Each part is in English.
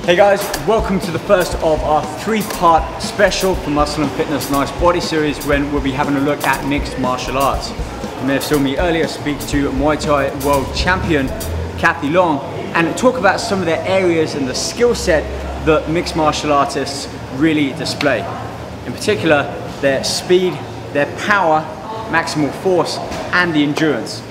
Hey guys, welcome to the first of our three-part special for Muscle and Fitness Nice Body series, when we'll be having a look at mixed martial arts. You may have seen me earlier speak to Muay Thai world champion Kathy Long and talk about some of the areas and the skill set that mixed martial artists really display. In particular, their speed, their power, maximal force, and the endurance.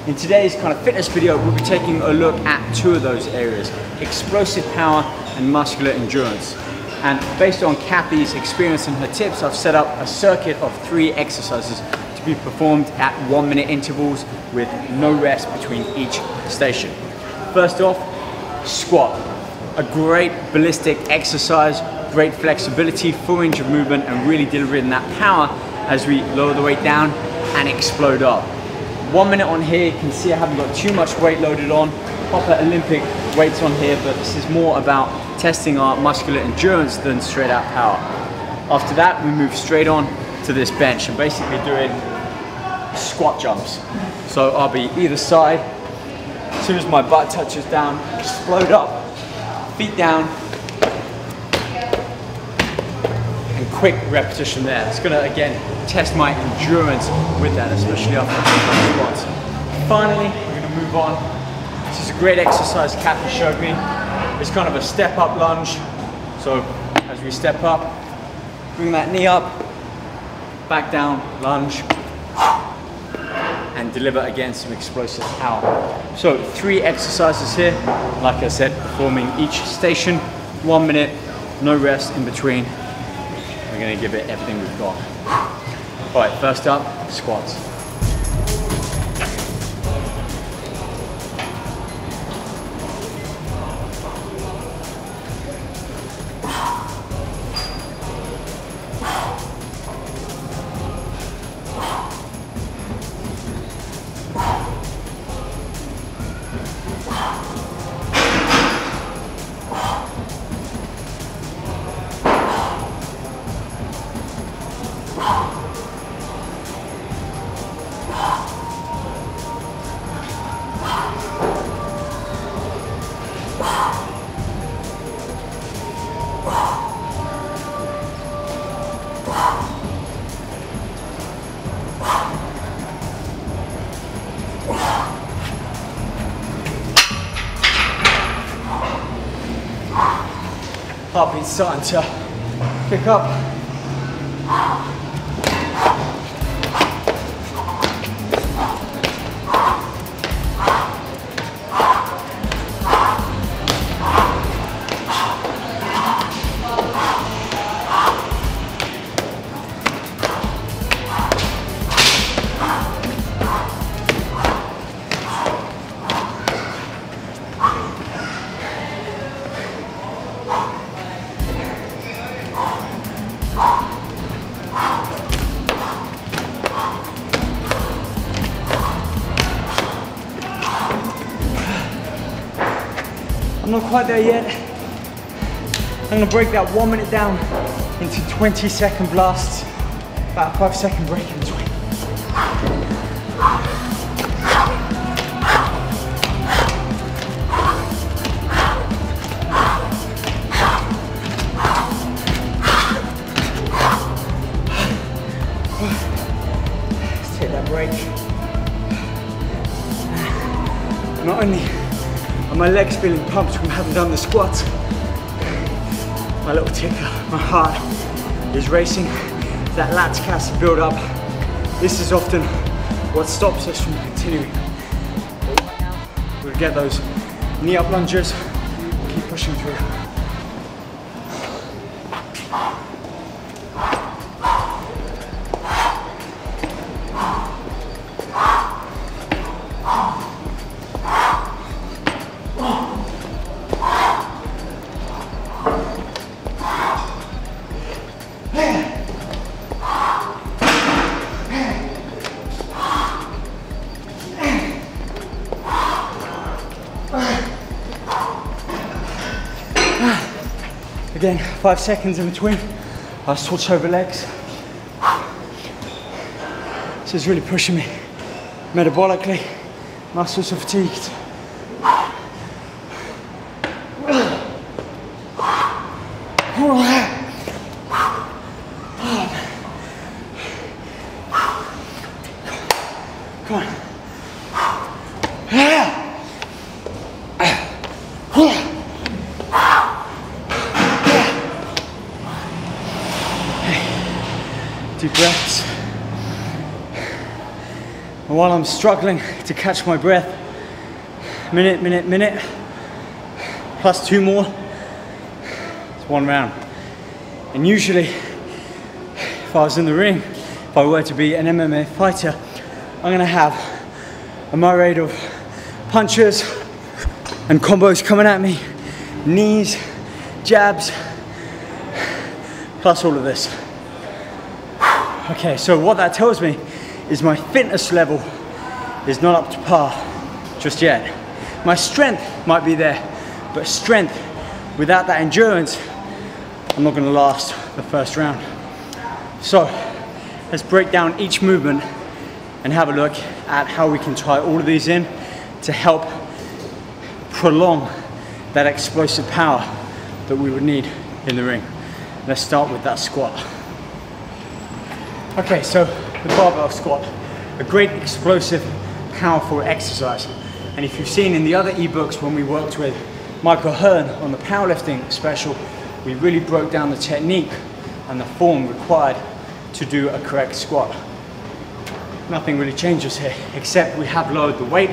In today's kind of fitness video, we'll be taking a look at two of those areas: explosive power and muscular endurance. And based on Kathy's experience and her tips, I've set up a circuit of 3 exercises to be performed at 1-minute intervals with no rest between each station. First off, squat. A great ballistic exercise, great flexibility, full range of movement, and really delivering that power as we lower the weight down and explode up. 1 minute on here. You can see I haven't got too much weight loaded on. Proper Olympic weights on here, but this is more about testing our muscular endurance than straight out power. After that, we move straight on to this bench and basically doing squat jumps. So I'll be either side. As soon as my butt touches down, explode up, feet down, and quick repetition there. It's gonna, again, test my endurance with that, especially after squats. Finally, we're gonna move on. This is a great exercise Kathy showed me. It's kind of a step-up lunge. So as we step up, bring that knee up, back down, lunge, and deliver again some explosive power. So 3 exercises here. Like I said, performing each station, 1 minute, no rest in between. We're gonna give it everything we've got. All right, first up, squats. Heartbeat's starting to pick up. I'm not quite there yet. I'm gonna break that 1 minute down into 20-second blasts, about a 5-second break in between. Let's take that break. Not only are my legs feeling pumped from having done the squats, my little ticker, my heart is racing. That lactic acid build up. This is often what stops us from continuing. But right now, we'll get those knee up lunges, keep pushing through. Again, 5 seconds in between. I switch over legs. This is really pushing me metabolically. Muscles are fatigued. Come on. Deep breaths. And while I'm struggling to catch my breath, minute, plus 2 more, it's 1 round. And usually, if I was in the ring, if I were to be an MMA fighter, I'm gonna have a myriad of punches and combos coming at me, knees, jabs, plus all of this. Okay, so what that tells me is my fitness level is not up to par just yet. My strength might be there, but strength without that endurance, I'm not gonna last the first round. So let's break down each movement and have a look at how we can tie all of these in to help prolong that explosive power that we would need in the ring. Let's start with that squat. Okay, so the barbell squat, a great explosive, powerful exercise. And if you've seen in the other ebooks when we worked with Michael Hearn on the powerlifting special, we really broke down the technique and the form required to do a correct squat. Nothing really changes here, except we have lowered the weight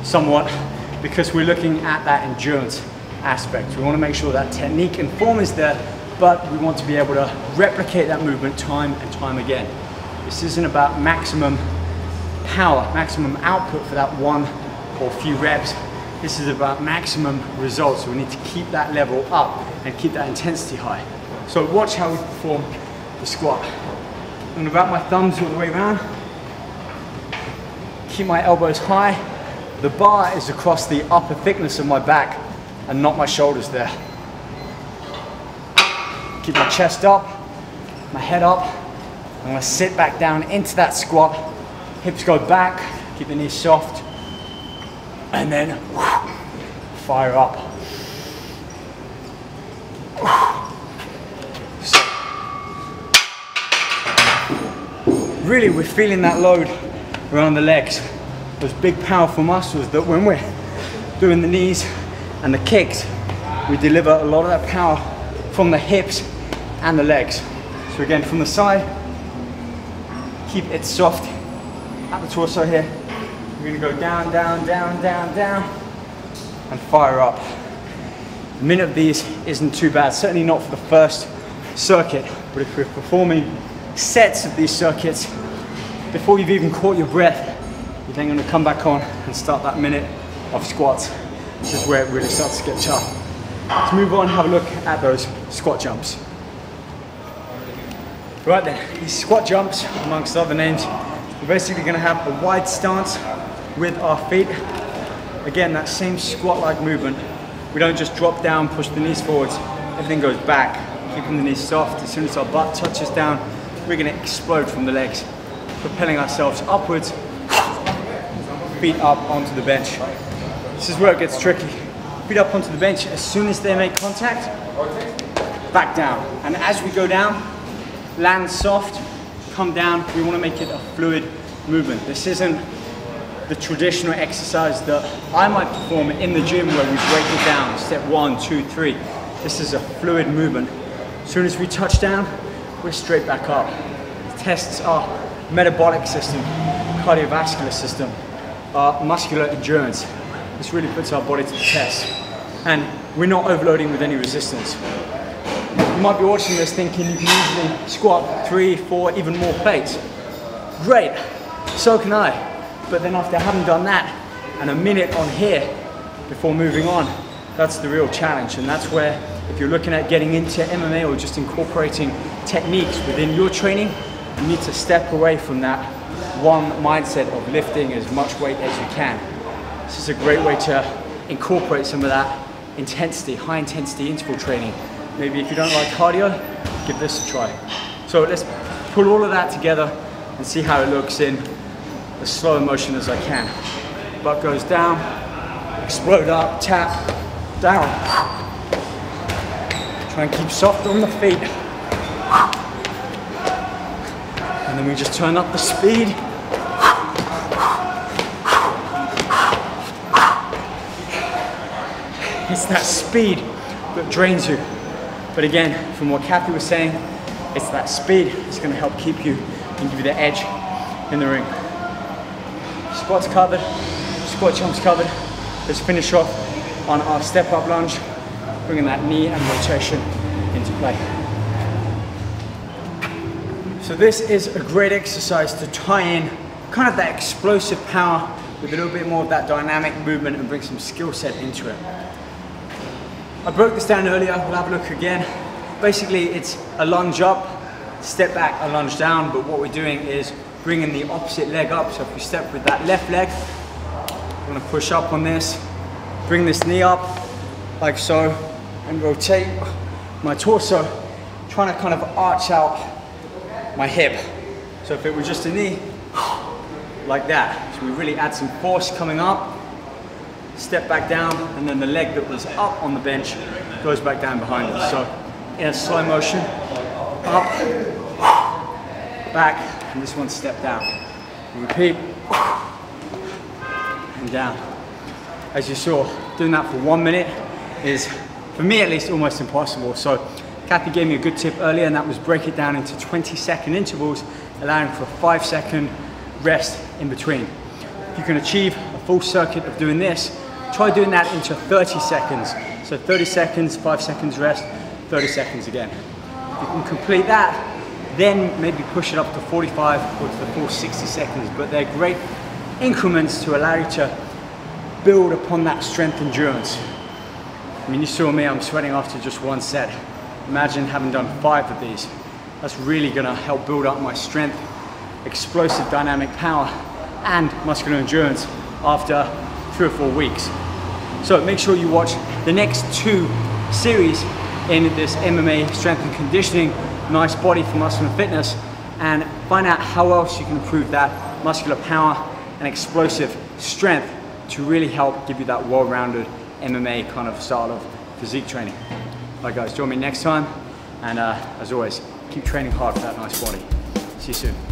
somewhat because we're looking at that endurance aspect. We want to make sure that technique and form is there, but we want to be able to replicate that movement time and time again. This isn't about maximum power, maximum output for that one or few reps. This is about maximum results. So we need to keep that level up and keep that intensity high. So watch how we perform the squat. I'm going to wrap my thumbs all the way around. Keep my elbows high. The bar is across the upper thickness of my back and not my shoulders there. Keep my chest up, my head up. I'm going to sit back down into that squat. Hips go back, keep the knees soft. And then fire up. So, really, we're feeling that load around the legs. Those big, powerful muscles that when we're doing the knees and the kicks, we deliver a lot of that power from the hips and the legs. So again, from the side, keep it soft at the torso here. We're gonna go down, down, down, down, down, and fire up. A minute of these isn't too bad, certainly not for the first circuit, but if we're performing sets of these circuits, before you've even caught your breath, you're then gonna come back on and start that minute of squats. This is where it really starts to get tough. Let's move on and have a look at those squat jumps. Right then, these squat jumps, amongst other names, we're basically gonna have a wide stance with our feet. Again, that same squat-like movement. We don't just drop down, push the knees forwards, everything goes back, keeping the knees soft. As soon as our butt touches down, we're gonna explode from the legs, propelling ourselves upwards, feet up onto the bench. This is where it gets tricky. Feet up onto the bench, as soon as they make contact, back down. And as we go down, land soft, come down. We want to make it a fluid movement. This isn't the traditional exercise that I might perform in the gym where we break it down, step 1, 2, 3. This is a fluid movement. As soon as we touch down, we're straight back up. It tests our metabolic system, cardiovascular system, our muscular endurance. This really puts our body to the test. And we're not overloading with any resistance. You might be watching this thinking you can easily squat 3, 4, even more plates. Great, so can I. But then after having done that, and a minute on here before moving on, that's the real challenge. And that's where, if you're looking at getting into MMA or just incorporating techniques within your training, you need to step away from that one mindset of lifting as much weight as you can. This is a great way to incorporate some of that intensity, high intensity interval training. Maybe if you don't like cardio, give this a try. So let's pull all of that together and see how it looks in as slow motion as I can. Butt goes down, explode up, tap, down. Try and keep soft on the feet. And then we just turn up the speed. It's that speed that drains you. But again, from what Kathy was saying, it's that speed that's going to help keep you and give you the edge in the ring. Squats covered, squat jumps covered. Let's finish off on our step up lunge, bringing that knee and rotation into play. So this is a great exercise to tie in kind of that explosive power with a little bit more of that dynamic movement and bring some skill set into it. I broke this down earlier, we'll have a look again. Basically, it's a lunge up, step back, a lunge down, but what we're doing is bringing the opposite leg up. So if we step with that left leg, I'm gonna push up on this, bring this knee up, like so, and rotate my torso, trying to kind of arch out my hip. So if it was just a knee, like that. So we really add some force coming up, step back down, and then the leg that was up on the bench goes back down behind us. So in a slow motion, up, back, and this one step down. Repeat, and down. As you saw, doing that for 1 minute is, for me at least, almost impossible. So Kathy gave me a good tip earlier, and that was break it down into 20-second intervals, allowing for a 5-second rest in between. If you can achieve a full circuit of doing this, try doing that into 30 seconds. So 30 seconds, 5 seconds rest, 30 seconds again. If you can complete that, then maybe push it up to 45 or to the full 60 seconds. But they're great increments to allow you to build upon that strength endurance. I mean, you saw me, I'm sweating after just one set. Imagine having done 5 of these. That's really gonna help build up my strength, explosive dynamic power, and muscular endurance after 3 or 4 weeks. So make sure you watch the next 2 series in this MMA strength and conditioning, nice body for muscle and fitness, and find out how else you can improve that muscular power and explosive strength to really help give you that well-rounded MMA kind of style of physique training. All right guys, join me next time, and as always, keep training hard for that nice body. See you soon.